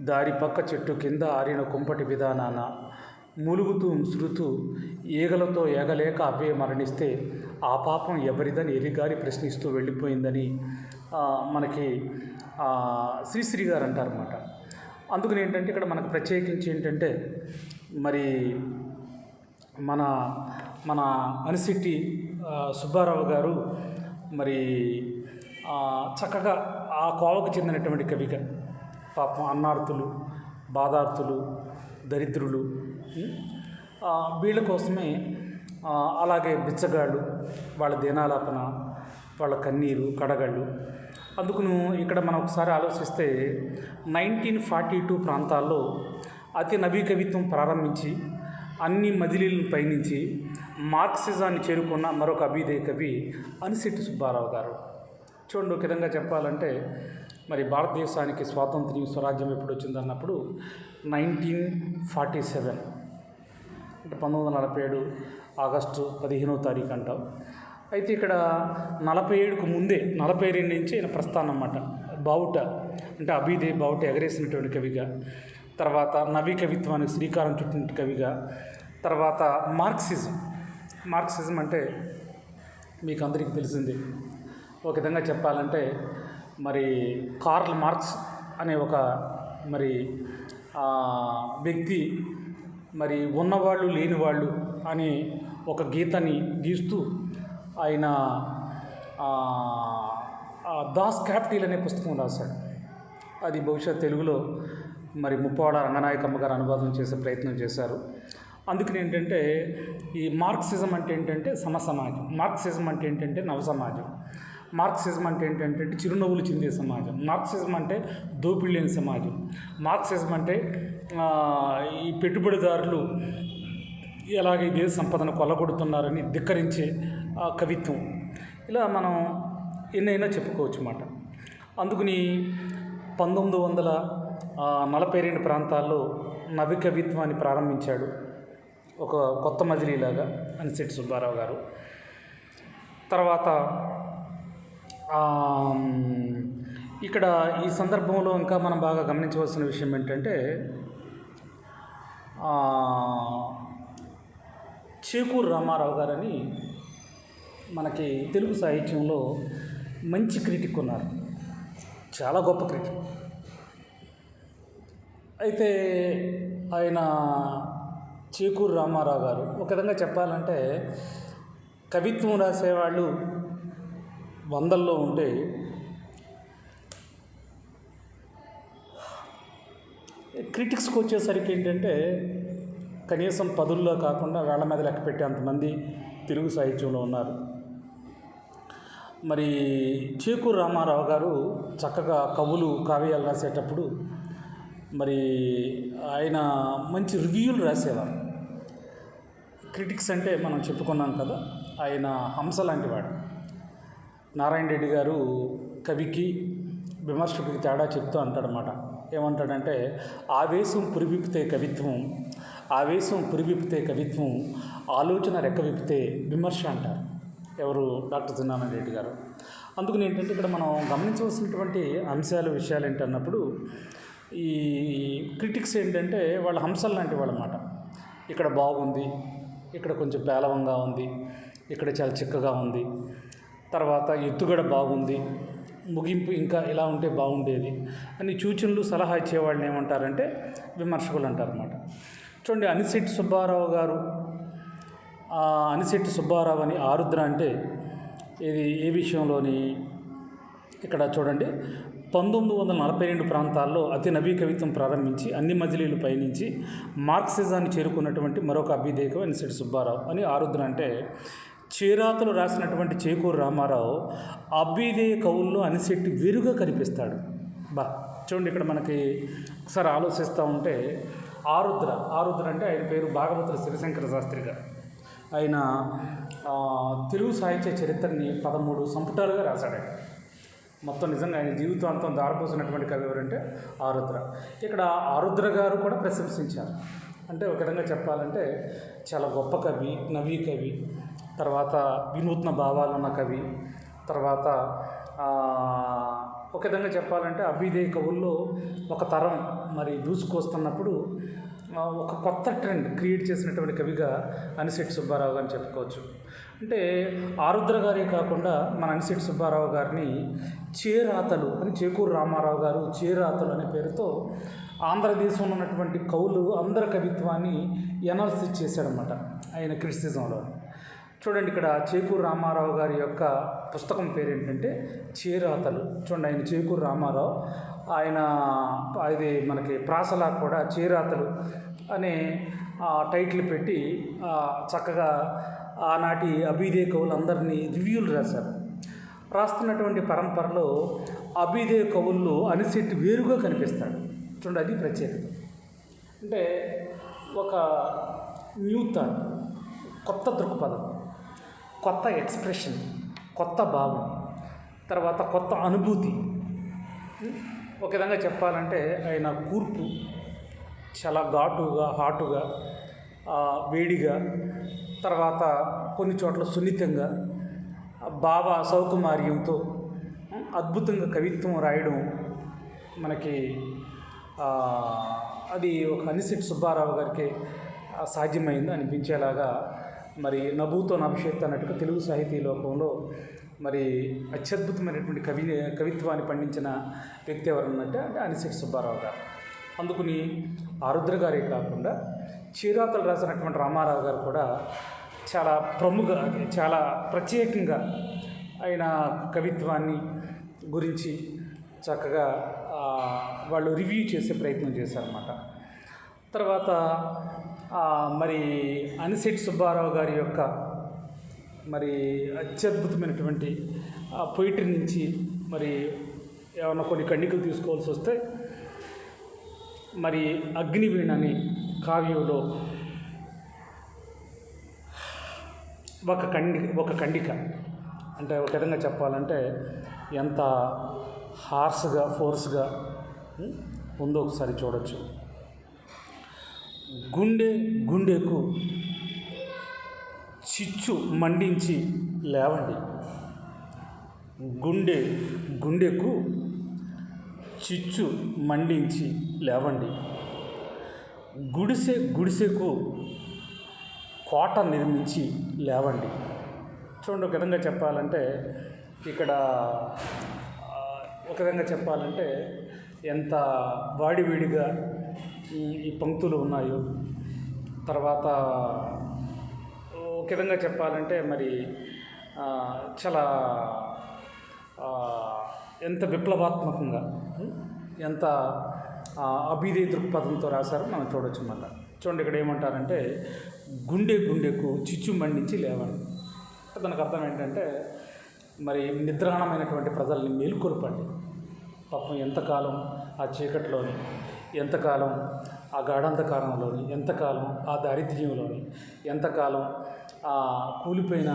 దారి పక్క చెట్టు కింద ఆరిన కుంపటి విధానాన్న, మూలుగుతూ ముసురుతూ ఈగలతో ఏగలేక అవే మరణిస్తే ఆ పాపం ఎవరిదని ఎరిగారి ప్రశ్నిస్తూ వెళ్ళిపోయిందని మనకి శ్రీశ్రీ గారు అంటారన్నమాట. అందుకని ఏంటంటే ఇక్కడ మనకు ప్రత్యేకించి ఏంటంటే మరి మన మన అనిశెట్టి సుబ్బారావు గారు మరి చక్కగా ఆ కోవకు చెందినటువంటి కవిగా, పాపం అన్నార్తులు, బాధార్తులు, దరిద్రులు వీళ్ళ కోసమే, అలాగే బిచ్చగాళ్ళు వాళ్ళ దీనాలాపన, వాళ్ళ కన్నీరు కడగళ్ళు. అందుకును ఇక్కడ మనం ఒకసారి ఆలోచిస్తే 1942 ప్రాంతాల్లో అతి నవీ కవిత్వం ప్రారంభించి అన్ని మజిలీలను పయనించి మార్క్సిజాన్ని చేరుకున్న మరొక అభ్యుదయ కవి అనిశెట్టి సుబ్బారావు గారు. చూడండి, ఒక విధంగా చెప్పాలంటే మరి భారతదేశానికి స్వాతంత్ర్యం స్వరాజ్యం ఎప్పుడు వచ్చిందన్నప్పుడు 1947 అంటే 1947 ఆగస్టు 15వ తారీఖు అంటాం. అయితే ఇక్కడ 47కు ముందే 42 నుంచి ఆయన ప్రస్థానం అన్నమాట. బావుట అంటే అభ్యుదయ బావుట ఎగరేసినటువంటి కవిగా, తర్వాత నవీ కవిత్వానికి శ్రీకారం చుట్టిన కవిగా, తర్వాత మార్క్సిజం అంటే మీకు అందరికీ తెలిసింది. ఒక విధంగా చెప్పాలంటే మరి కార్ల్ మార్క్స్ అనే ఒక మరి వ్యక్తి మరి ఉన్నవాళ్ళు లేనివాళ్ళు అనే ఒక గీతని గీస్తూ ఆయన దాస్ క్యాపిటల్ అనే పుస్తకం రాశాడు. అది బహుశా తెలుగులో మరి ముప్పాడ రంగనాయకమ్మ గారు అనువాదం చేసే ప్రయత్నం చేశారు. అందుకని ఏంటంటే ఈ మార్క్సిజం అంటే ఏంటంటే సమసమాజం, మార్క్సిజం అంటే ఏంటంటే నవసమాజం, మార్క్సిజం అంటే ఏంటంటే చిరునవ్వులు చిందే సమాజం, మార్క్సిజం అంటే దోపిడి లేని సమాజం, మార్క్సిజం అంటే ఈ పెట్టుబడిదారులు ఎలాగే దేశ సంపదను కొల్లగొడుతున్నారని ధిక్కరించే కవిత్వం. ఇలా మనం ఎన్నైనా చెప్పుకోవచ్చు అన్నమాట. అందుకని 1942 ప్రాంతాల్లో నవి కవిత్వాన్ని ప్రారంభించాడు ఒక కొత్త మజిలీలాగా అనిశెట్టి సుబ్బారావు గారు. తర్వాత ఇక్కడ ఈ సందర్భంలో ఇంకా మనం బాగా గమనించవలసిన విషయం ఏంటంటే చేకూరు రామారావు గారని మనకి తెలుగు సాహిత్యంలో మంచి క్రిటిక్ ఉన్నారు, చాలా గొప్ప క్రిటిక్. అయితే ఆయన చేకూరు రామారావు గారు ఒక విధంగా చెప్పాలంటే కవిత్వం రాసేవాళ్ళు 100లో ఉంటే క్రిటిక్స్కి వచ్చేసరికి ఏంటంటే కనీసం 10లో కాకుండా వేళ్ల మీద లెక్క పెట్టే అంతమంది తెలుగు సాహిత్యంలో ఉన్నారు. మరి చేకూరు రామారావు గారు చక్కగా కవులు కావ్యాలు రాసేటప్పుడు మరి ఆయన మంచి రివ్యూలు రాసేవారు. క్రిటిక్స్ అంటే మనం చెప్పుకున్నాం కదా, ఆయన హంస లాంటి వాడు. నారాయణ రెడ్డి గారు కవికి విమర్శకుడికి తేడా చెప్తూ అంటాడనమాట. ఏమంటాడంటే, ఆవేశం పురివిప్పితే కవిత్వం, ఆవేశం పురివిప్పితే కవిత్వం, ఆలోచన రెక్క విప్పితే విమర్శ అంటారు ఎవరు, డాక్టర్ జిన్నారెడ్డి రెడ్డి గారు. అందుకని ఏంటంటే ఇక్కడ మనం గమనించవలసినటువంటి అంశాలు విషయాలు ఏంటన్నప్పుడు, ఈ క్రిటిక్స్ ఏంటంటే వాళ్ళ హంసలు లాంటి వాళ్ళు అన్నమాట. ఇక్కడ బాగుంది, ఇక్కడ కొంచెం పేలవంగా ఉంది, ఇక్కడ చాలా చిక్కగా ఉంది, తర్వాత ఎత్తుగడ బాగుంది, ముగింపు ఇంకా ఇలా ఉంటే బాగుండేది అని సూచనలు సలహా ఇచ్చేవాళ్ళని ఏమంటారంటే విమర్శకులు అంటారన్నమాట. చూడండి, అనిశెట్టి సుబ్బారావు గారు, అనిశెట్టి సుబ్బారావు అని ఆరుద్ర అంటే ఇది ఏ విషయంలోని, ఇక్కడ చూడండి, 1942 ప్రాంతాల్లో అతి నవీ కవిత్వం ప్రారంభించి అన్ని మజిలీలు పయనించి మార్క్సిజాన్ని చేరుకున్నటువంటి మరొక అభ్యుదయకం అనిశెట్టి సుబ్బారావు అని ఆరుద్ర అంటే, చీరాతలు రాసినటువంటి చేకూరు రామారావు అభ్యుదయ కవుల్లో అనిశెట్టి వేరుగా కనిపిస్తాడు. చూడండి, ఇక్కడ మనకి ఒకసారి ఆలోచిస్తూ ఉంటే ఆరుద్ర అంటే ఆయన పేరు భాగవతుల శివశంకర శాస్త్రి గారు. ఆయన తెలుగు సాహిత్య చరిత్రని 13 సంపుటాలుగా రాశాడు. ఆయన మొత్తం నిజంగా ఆయన జీవితాంతం దారిపోసినటువంటి కవి ఎవరంటే ఆరుద్ర. ఇక్కడ ఆరుద్ర గారు కూడా ప్రశంసించారు. అంటే ఒక విధంగా చెప్పాలంటే చాలా గొప్ప కవి, నవీ కవి, తర్వాత వినూత్న భావాలున్న కవి, తర్వాత ఒక విధంగా చెప్పాలంటే అభ్యుదయ కవుల్లో ఒక తరం మరి దూసుకొస్తున్నప్పుడు ఒక కొత్త ట్రెండ్ క్రియేట్ చేసినటువంటి కవిగా అనిశెట్టి సుబ్బారావు గారిని చెప్పుకోవచ్చు. అంటే ఆరుద్ర గారే కాకుండా మన అనిశెట్టి సుబ్బారావు గారిని చేరాతలు అని చేకూరు రామారావు గారు చేరాతలు అనే పేరుతో ఆంధ్రదేశంలో ఉన్నటువంటి కవులు అందరి కవిత్వాన్ని ఎనాలిసిస్ చేశాడనమాట ఆయన క్రిటిసిజంలో. చూడండి, ఇక్కడ చేకూరు రామారావు గారి యొక్క పుస్తకం పేరు ఏంటంటే చేరాతలు. చూడండి, ఆయన చేకూరు రామారావు, ఆయన ఇది మనకి ప్రాసలా కూడా చేరాతలు అనే టైటిల్ పెట్టి చక్కగా ఆనాటి అభ్యుదయ కవులందరినీ రివ్యూలు రాశారు. రాస్తున్నటువంటి పరంపరలో అభ్యుదయ కవుల్లో అనిశెట్టి వేరుగా కనిపిస్తాడు. చూడండి, అది ప్రత్యేకత. అంటే ఒక న్యూ థాట్, కొత్త దృక్పథం, కొత్త ఎక్స్ప్రెషన్, కొత్త భావం, తర్వాత కొత్త అనుభూతి. ఒక విధంగా చెప్పాలంటే ఆయన కూర్పు చాలా ఘాటుగా, హాటుగా, వేడిగా, తర్వాత కొన్ని చోట్ల సున్నితంగా, భావ సౌకుమార్యంతో అద్భుతంగా కవిత్వం రాయడం మనకి అది ఒక అనిశెట్టి సుబ్బారావు గారికి సాధ్యమైంది అనిపించేలాగా, మరి నభూతో నభవిష్యత్ అన్నట్టుగా తెలుగు సాహితీ లోకంలో మరి అత్యద్భుతమైనటువంటి కవిత్వాన్ని పండించిన వ్యక్తి ఎవరన్నట్టే అంటే అనిశెట్టి సుబ్బారావు గారు. అందుకని ఆరుద్ర గారే కాకుండా చీరాతలు రాసినటువంటి రామారావు గారు కూడా చాలా చాలా ప్రత్యేకంగా ఆయన కవిత్వాన్ని గురించి చక్కగా వాళ్ళు రివ్యూ చేసే ప్రయత్నం చేశారన్నమాట. తర్వాత మరి అనిశెట్టి సుబ్బారావు గారి యొక్క మరి అత్యద్భుతమైనటువంటి పొయిటరీ నుంచి మరి ఏమన్నా కొన్ని ఖండికలు తీసుకోవాల్సి వస్తే, మరి అగ్నివీణ అనే కావ్యంలో ఒక ఖండిక అంటే ఒక విధంగా చెప్పాలంటే ఎంత హార్స్గా, ఫోర్స్గా ఉందో ఒకసారి చూడొచ్చు. గుండెకు చిచ్చు మండించి లేవండి, గుండెకు చిచ్చు మండించి లేవండి, గుడిసెకు కోట నిర్మించి లేవండి. చూడండి, ఒక విధంగా చెప్పాలంటే ఇక్కడ ఒక విధంగా చెప్పాలంటే ఎంత వాడివేడిగా ఈ పంక్తులు ఉన్నాయో, తర్వాత ఒక విధంగా చెప్పాలంటే మరి చాలా ఎంత విప్లవాత్మకంగా, ఎంత అభ్యుదయ దృక్పథంతో రాశారో మనం చూడొచ్చు. మళ్ళీ చూడండి, ఇక్కడ ఏమంటారంటే గుండెకు చిచ్చు మండించి లేవండి. దానికి అర్థం ఏంటంటే మరి నిద్రాణమైనటువంటి ప్రజల్ని మేలుకొల్పండి. పాపం ఎంతకాలం ఆ చీకట్లోని, ఎంతకాలం ఆ గాఢాంధకారంలోని, ఎంతకాలం ఆ దారిద్ర్యంలోని, ఎంతకాలం ఆ కూలిపోయిన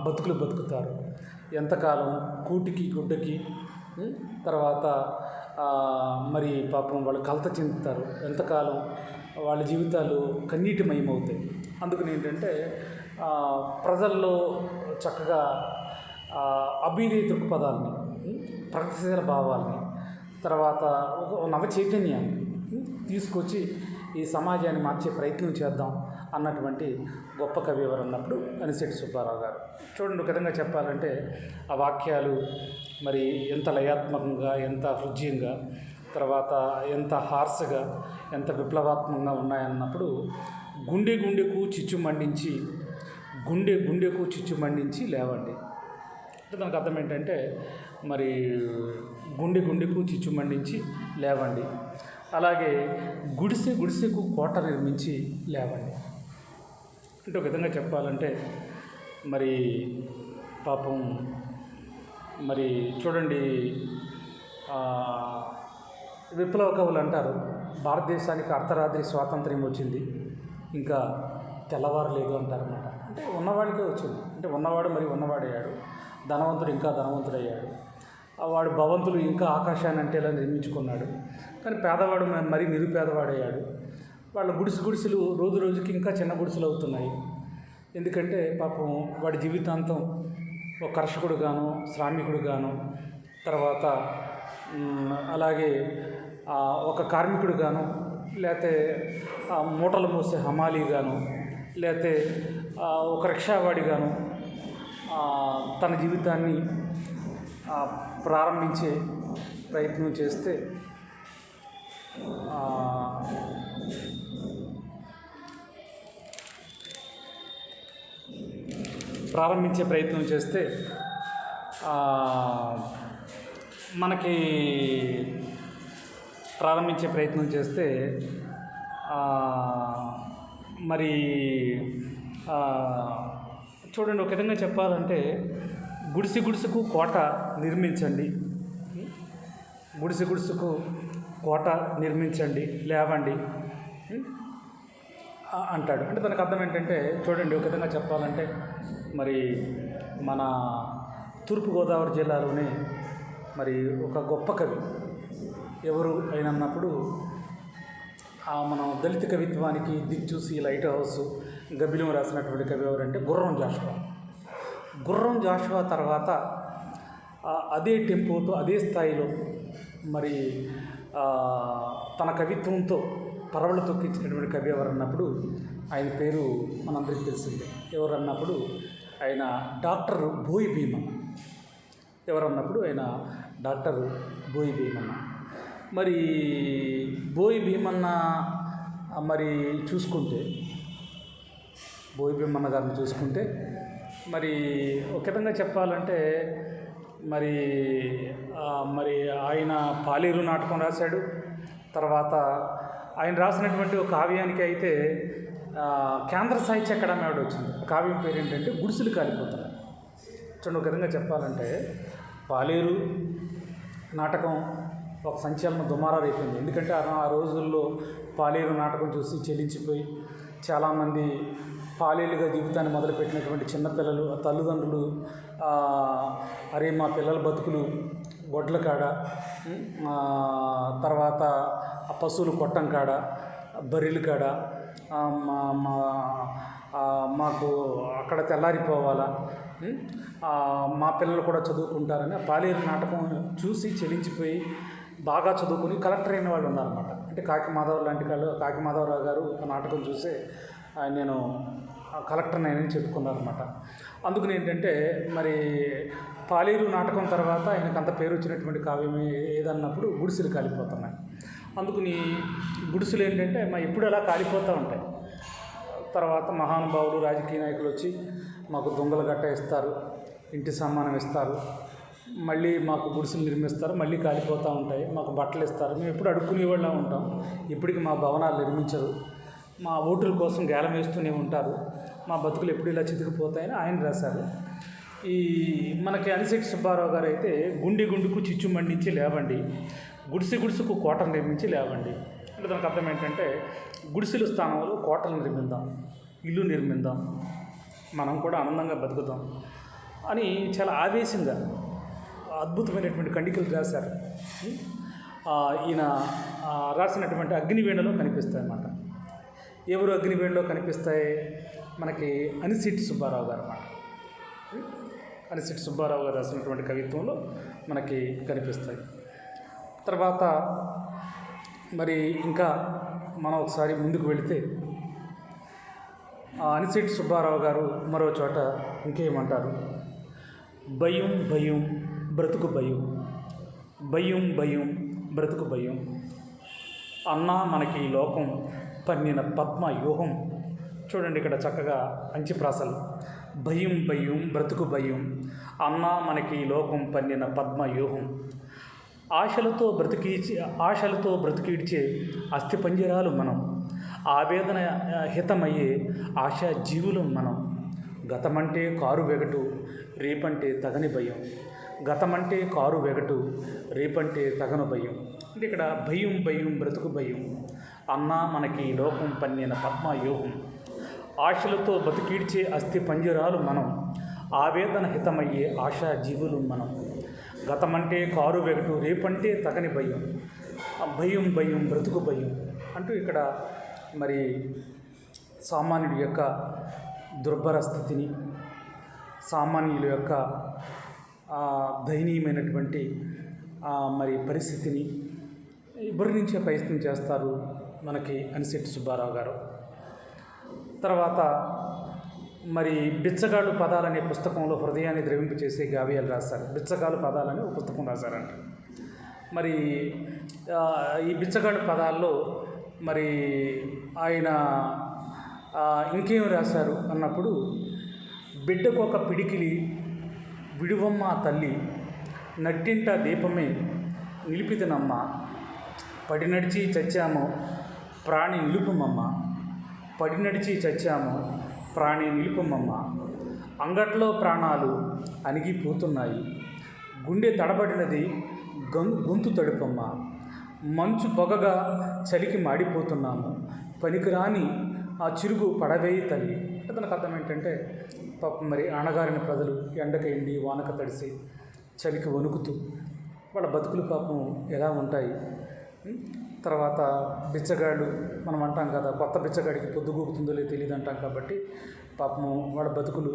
బతుకుతారు, ఎంతకాలం కూటికి గుడ్డకి తర్వాత మరి పాపం వాళ్ళు కలత చెందుతారు, ఎంతకాలం వాళ్ళ జీవితాలు కన్నీటిమయమవుతాయి. అందుకని ఏంటంటే ప్రజల్లో చక్కగా అభ్యుదయ దృక్పథాలని, ప్రగతిశీల భావాల్ని, తర్వాత ఒక నవ చైతన్యాన్ని తీసుకొచ్చి ఈ సమాజాన్ని మార్చే ప్రయత్నం చేద్దాం అన్నటువంటి గొప్ప కవి ఎవరు అన్నప్పుడు అనిశెట్టి సుబ్బారావు గారు. చూడండి, ఒక విధంగా చెప్పాలంటే ఆ వాక్యాలు మరి ఎంత లయాత్మకంగా, ఎంత హృద్యంగా, తర్వాత ఎంత హార్స్గా, ఎంత విప్లవాత్మకంగా ఉన్నాయన్నప్పుడు గుండెకు చిచ్చు మండించి లేవండి. అంటే దానికి అర్థం ఏంటంటే మరి గుండెకు చిచ్చు మండించి లేవండి, అలాగే గుడిసెకు కోట నిర్మించి లేవండి. అంటే ఒక విధంగా చెప్పాలంటే మరి పాపం మరి చూడండి, విప్లవ కవులు అంటారు భారతదేశానికి అర్ధరాత్రి స్వాతంత్ర్యం వచ్చింది, ఇంకా తెల్లవారలేదు అంటారన్నమాట. అంటే ఉన్నవాడికే వచ్చింది, అంటే ఉన్నవాడు మరి ఉన్నవాడయ్యాడు, ధనవంతుడు ఇంకా ధనవంతుడయ్యాడు, వాడు భవంతులు ఇంకా ఆకాశాన్ని అంటేలా నిర్మించుకున్నాడు, కానీ పేదవాడు మరీ నిరుపేదవాడయ్యాడు. వాళ్ళ గుడిసెలు రోజు రోజుకి ఇంకా చిన్న గుడిసెలు అవుతున్నాయి. ఎందుకంటే పాపం వాడి జీవితాంతం ఒక కర్షకుడు గాను, శ్రామికుడు గాను, తర్వాత అలాగే ఒక కార్మికుడు గాను, లేకపోతే మూటలు మోసే హమాలీ గాను, లేకపోతే ఒక రిక్షావాడి గాను తన జీవితాన్ని ప్రారంభించే ప్రయత్నం చేస్తే మరి చూడండి, ఒక విధంగా చెప్పాలంటే గుడిసెకు కోట నిర్మించండి, గుడిసెకు కోట నిర్మించండి లేవండి అంటాడు. అంటే దానికి అర్థం ఏంటంటే చూడండి, ఒక విధంగా చెప్పాలంటే మరి మన తూర్పుగోదావరి జిల్లాలోనే మరి ఒక గొప్ప కవి ఎవరు అయినప్పుడు మనం దళిత కవిత్వానికి దిక్చూసి లైట్ హౌస్ గబ్బిలం రాసినటువంటి కవి ఎవరంటే గుర్రం జాషువా తర్వాత అదే టెంపోతో అదే స్థాయిలో మరి తన కవిత్వంతో పరవళ్ళు తొక్కించినటువంటి కవి ఎవరన్నప్పుడు ఆయన పేరు మనందరికీ తెలిసిందే. ఎవరన్నప్పుడు ఆయన డాక్టర్ బోయి భీమన్న. మరి బోయి భీమన్న మరి బోయి భీమన్న గారిని చూసుకుంటే మరి ఒక విధంగా చెప్పాలంటే మరి ఆయన పాలేరు నాటకం రాశాడు. తర్వాత ఆయన రాసినటువంటి ఒక కావ్యానికి అయితే కేంద్ర సాహిత్య అకాడమీ అవార్డు వచ్చింది. కావ్యం పేరు ఏంటంటే గుడిసెలు కాలిపోతున్నాయి. చూడండి, ఒక విధంగా చెప్పాలంటే పాలేరు నాటకం ఒక సంచలన దుమారా రేపింది. ఎందుకంటే ఆ రోజుల్లో పాలేరు నాటకం చూసి చెల్లించిపోయి చాలామంది పాలేరుగా జీవితాన్ని మొదలుపెట్టినటువంటి చిన్నపిల్లలు, తల్లిదండ్రులు అరే మా పిల్లల బతుకులు గొడ్ల కాడ, తర్వాత పశువులు కొట్టం కాడ, బర్రెల కాడ మాకు అక్కడ తెల్లారిపోవాలా, మా పిల్లలు కూడా చదువుకుంటారని పాలేరు నాటకం చూసి చెల్లించిపోయి బాగా చదువుకుని కలెక్టర్ అయిన వాళ్ళు ఉన్నారన్నమాట. అంటే కాకి మాధవరావు గారు ఆ నాటకం చూసే నేను కలెక్టర్ని అయినని చెప్పుకున్నారన్నమాట. అందుకని ఏంటంటే మరి పాలేరు నాటకం తర్వాత ఆయనకు అంత పేరు వచ్చినటువంటి కావ్యం ఏదన్నప్పుడు గుడిసెలు కాలిపోతున్నాయి. అందుకని గుడిసెలు ఏంటంటే ఎప్పుడు అలా కాలిపోతూ ఉంటాయి. తర్వాత మహానుభావులు, రాజకీయ నాయకులు వచ్చి మాకు దొంగల గట్ట ఇస్తారు, ఇంటి సామానం ఇస్తారు, మళ్ళీ మాకు గుడిసెలు నిర్మిస్తారు, మళ్ళీ కాలిపోతూ ఉంటాయి, మాకు బట్టలు ఇస్తారు, మేము ఎప్పుడు అడుక్కునేవాళ్ళ ఉంటాం, ఇప్పటికి మా భవనాలు నిర్మించరు, మా ఓటుల కోసం గేలం వేస్తూనే ఉంటారు, మా బతుకులు ఎప్పుడు ఇలా చితికిపోతాయని ఆయన రాశారు. ఈ మనకి అనిశెట్టి సుబ్బారావు గారు అయితే గుండెకు చిచ్చు మండించి లేవండి, గుడిసెకు కోటలు నిర్మించి లేవండి. అంటే దానికి అర్థం ఏంటంటే గుడిసెల స్థానంలో కోటలు నిర్మిద్దాం, ఇల్లు నిర్మిద్దాం, మనం కూడా ఆనందంగా బతుకుతాం అని చాలా ఆవేశంగా అద్భుతమైనటువంటి ఖండికలు రాశారు. ఈయన రాసినటువంటి అగ్నివీణలో కనిపిస్తాయి అన్నమాట. ఎవరు అగ్నివీణలో కనిపిస్తాయి? మనకి అనిశెట్టి సుబ్బారావు గారు అన్నమాట. అనిశెట్టి సుబ్బారావు గారు రాసినటువంటి కవిత్వంలో మనకి కనిపిస్తాయి. తర్వాత మరి ఇంకా మనం ఒకసారి ముందుకు వెళితే అనిశెట్టి సుబ్బారావు గారు మరో చోట ఇంకేమంటారు? భయం భయం బ్రతుకు భయం, భయం భయం బ్రతుకు భయం, అన్నా మనకి ఈ లోకం పన్నిన పద్మ వ్యూహం. చూడండి ఇక్కడ చక్కగా అంచిప్రాసలు. భయం భయం బ్రతుకు భయం, అన్నా మనకి ఈ లోకం పన్నిన పద్మ వ్యూహం, ఆశలతో బ్రతికిడ్చే అస్థిపంజరాలు మనం, ఆవేదన హితమయ్యే ఆశా జీవులం మనం. గతమంటే కారు వెగటు, రేపంటే తగని భయం, గతమంటే కారు వెగటు, రేపంటే తగను భయం. అంటే ఇక్కడ భయం భయం బ్రతుకు భయం, అన్నా మనకి లోకం పన్నిన పద్మ యోగం, ఆశలతో బతికీడ్చే అస్థి పంజరాలు మనం, ఆవేదన హితమయ్యే ఆశా జీవులు మనం. గతమంటే కారు వెగటు, రేపంటే తగని భయం, భయం భయం బ్రతుకు భయం అంటూ ఇక్కడ మరి సామాన్యుడి యొక్క దుర్భర స్థితిని, సామాన్యుల యొక్క దయనీయమైనటువంటి మరి పరిస్థితిని వర్ణించే ప్రయత్నం చేస్తారు మనకి అనిశెట్టి సుబ్బారావు గారు. తర్వాత మరి బిచ్చగాళ్ళు పదాలనే పుస్తకంలో హృదయాన్ని ద్రవింపు చేసే కావ్యాలు రాశారు. బిచ్చగాళ్ళు పదాలని ఒక పుస్తకం రాశారంట. మరి ఈ బిచ్చగాళ్ళు పదాల్లో మరి ఆయన ఇంకేం రాశారు అన్నప్పుడు, బిడ్డకు ఒక పిడికిలి విడువమ్మ తల్లి, నట్టింట దీపమే నిలిపితనమ్మ, పడి నడిచి చచ్చాము ప్రాణి నిలుపుమమ్మ, పడి నడిచి చచ్చాము ప్రాణి నిలుపుమమ్మ, అంగట్లో ప్రాణాలు అణిగిపోతున్నాయి, గుండె తడబడినది గొంతు తడుపమ్మ, మంచు పొగగా చలికి మాడిపోతున్నాము, పనికిరాని ఆ చిరుగు పడవేయి తల్లి. అంటే దానికి అర్థం ఏంటంటే, పాపం మరి అణగారిన ప్రజలు ఎండక ఎండి వానక తడిసి చలికి వణుకుతూ వాళ్ళ బతుకులు పాపం ఎలా ఉంటాయి. తర్వాత బిచ్చగాళ్ళు మనం అంటాం కదా, కొత్త బిచ్చగాడికి పొద్దుగూపుతుందో లేదో తెలియదు అంటాం కాబట్టి పాపము వాళ్ళ బతుకులు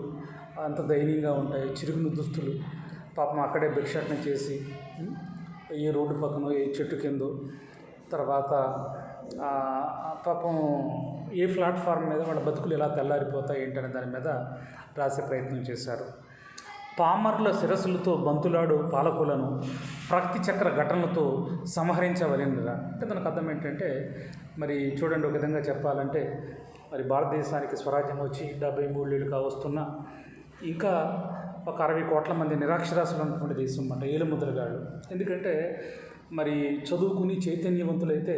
అంత దయనీయంగా ఉంటాయి. చిరుగును దుస్తులు పాపం అక్కడే భిక్షాటన చేసి ఏ రోడ్డు పక్కనో ఏ చెట్టు కిందో, తర్వాత పాపం ఏ ప్లాట్ఫామ్ మీద వాళ్ళ బతుకులు ఎలా తెల్లారిపోతాయి ఏంటనే దాని మీద రాసే ప్రయత్నం చేశారు. పామర్ల శిరస్సులతో బంతులాడు పాలకులను ప్రకృతి చక్ర ఘటనలతో సంహరించవలెనురా. అంటే దానికి అర్థం ఏంటంటే, మరి చూడండి, ఒక విధంగా చెప్పాలంటే మరి భారతదేశానికి స్వరాజ్యం వచ్చి 73 ఏళ్ళు కావస్తున్నా ఇంకా ఒక 60 కోట్ల మంది నిరాక్షరాస్యులు ఉన్నటువంటి దేశం అన్నమాట ఏలుముద్రగాళ్ళు. ఎందుకంటే మరి చదువుకుని చైతన్యవంతులైతే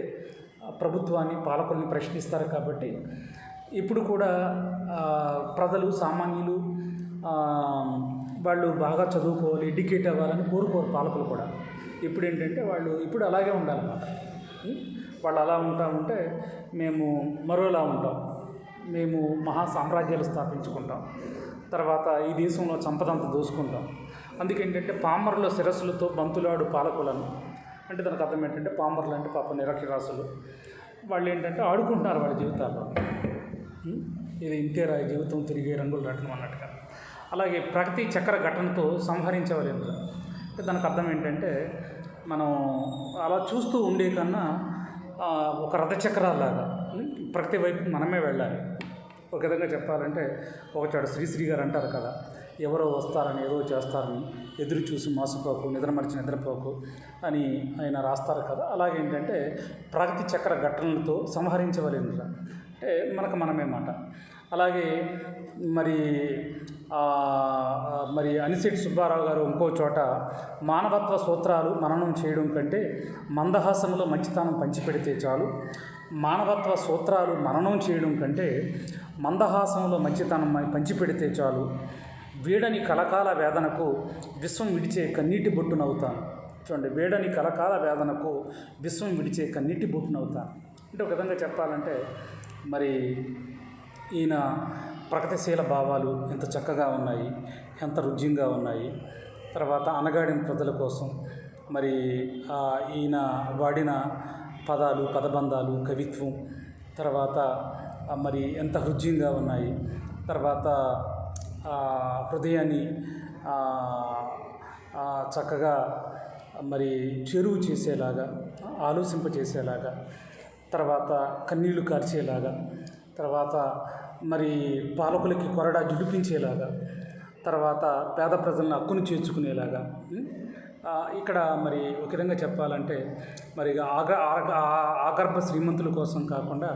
ప్రభుత్వాన్ని పాలకుల్ని ప్రశ్నిస్తారు కాబట్టి ఇప్పుడు కూడా ప్రజలు సామాన్యులు వాళ్ళు బాగా చదువుకోవాలి, ఎడ్యుకేట్ అవ్వాలని కోరుకోరు పాలకులు కూడా. ఇప్పుడు ఏంటంటే వాళ్ళు ఇప్పుడు అలాగే ఉండాలన్నమాట. వాళ్ళు అలా ఉంటే మేము మరోలా ఉంటాం, మేము మహా సామ్రాజ్యాలు స్థాపించుకుంటాం, తర్వాత ఈ దేశంలో సంపదంతా దోసుకుంటాం. అందుకేంటంటే పామర్ల శిరస్సులతో బంతులాడు పాలకులను, అంటే దానికి అర్థం ఏంటంటే పామర్లు అంటే పాప నిరక్షరాస్యులు, వాళ్ళు ఏంటంటే ఆడుకుంటున్నారు వాళ్ళ జీవితాల్లో. ఇది ఇంతేరా జీవితం తిరిగే రంగులు రటనం అన్నట్టుగా. అలాగే ప్రగతి చక్ర ఘటనతో సంహరించవలేదు. అంటే దానికి అర్థం ఏంటంటే మనం అలా చూస్తూ ఉండే కన్నా ఒక రథచక్రాలాగా ప్రగతి వైపు మనమే వెళ్ళాలి. ఒక విధంగా చెప్పాలంటే ఒకచాడు శ్రీశ్రీ గారు అంటారు కదా, ఎవరో వస్తారని ఏదో చేస్తారని ఎదురు చూసి మోసపోకు, నిద్రమరిచి నిద్రపోకు అని ఆయన రాస్తారు కదా. అలాగేంటంటే ప్రగతి చక్ర ఘటనలతో సంహరించవలేదు అంటే మనకు మనమే మాట. అలాగే మరి అనిశెట్టి సుబ్బారావు గారు ఇంకో చోట మానవత్వ సూత్రాలు మననం చేయడం కంటే మందహాసంలో మంచితనం పంచిపెడితే చాలు, మానవత్వ సూత్రాలు మననం చేయడం కంటే మందహాసంలో మంచితనం పంచిపెడితే చాలు, వీడని కలకాల వేదనకు విశ్వం విడిచే కన్నీటి బొట్టునవుతాను. చూడండి, వీడని కలకాల వేదనకు విశ్వం విడిచే కన్నీటి బొట్టునవుతాను. అంటే ఒక విధంగా చెప్పాలంటే మరి ఈయన ప్రగతిశీల భావాలు ఎంత చక్కగా ఉన్నాయి, ఎంత రుజ్యంగా ఉన్నాయి. తర్వాత అనగాడిన ప్రజల కోసం మరి ఈయన వాడిన పదాలు, పదబంధాలు, కవిత్వం తర్వాత మరి ఎంత హృద్యంగా ఉన్నాయి. తర్వాత హృదయాన్ని చక్కగా మరి చేరువు చేసేలాగా, ఆలోచింపచేసేలాగా, తర్వాత కన్నీళ్లు కార్చేలాగా, తర్వాత మరి పాలకులకి కొరడా జుడిపించేలాగా, తర్వాత పేద ప్రజలను హక్కును చేర్చుకునేలాగా. ఇక్కడ మరి ఒక విధంగా చెప్పాలంటే మరి ఆగర్భ శ్రీమంతుల కోసం కాకుండా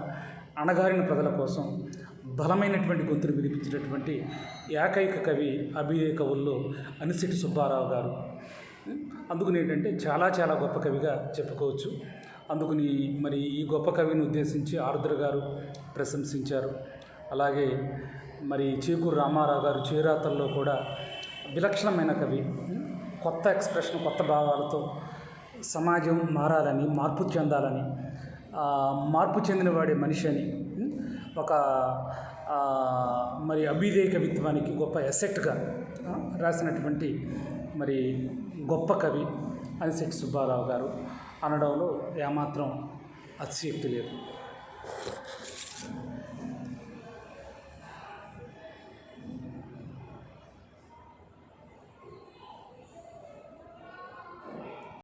అణగారిన ప్రజల కోసం బలమైనటువంటి గొంతును వినిపించినటువంటి ఏకైక కవి అభ్యుదయ కవుల్లో అనిశెట్టి సుబ్బారావు గారు. అందుకని ఏంటంటే చాలా చాలా గొప్ప కవిగా చెప్పుకోవచ్చు. అందుకని మరి ఈ గొప్ప కవిని ఉద్దేశించి ఆరుద్ర గారు ప్రశంసించారు. అలాగే మరి చేకూరు రామారావు గారు చేరాతల్లో కూడా విలక్షణమైన కవి, కొత్త ఎక్స్ప్రెషన్, కొత్త భావాలతో సమాజం మారాలని, మార్పు చెందాలని, మార్పు చెందినవాడే మనిషి అని ఒక మరి అభ్యుదయ కవిత్వానికి గొప్ప ఎసెట్గా రాసినటువంటి మరి గొప్ప కవి అనిశెట్టి సుబ్బారావు గారు అనడంలో ఏమాత్రం అతిశయోక్తి లేదు.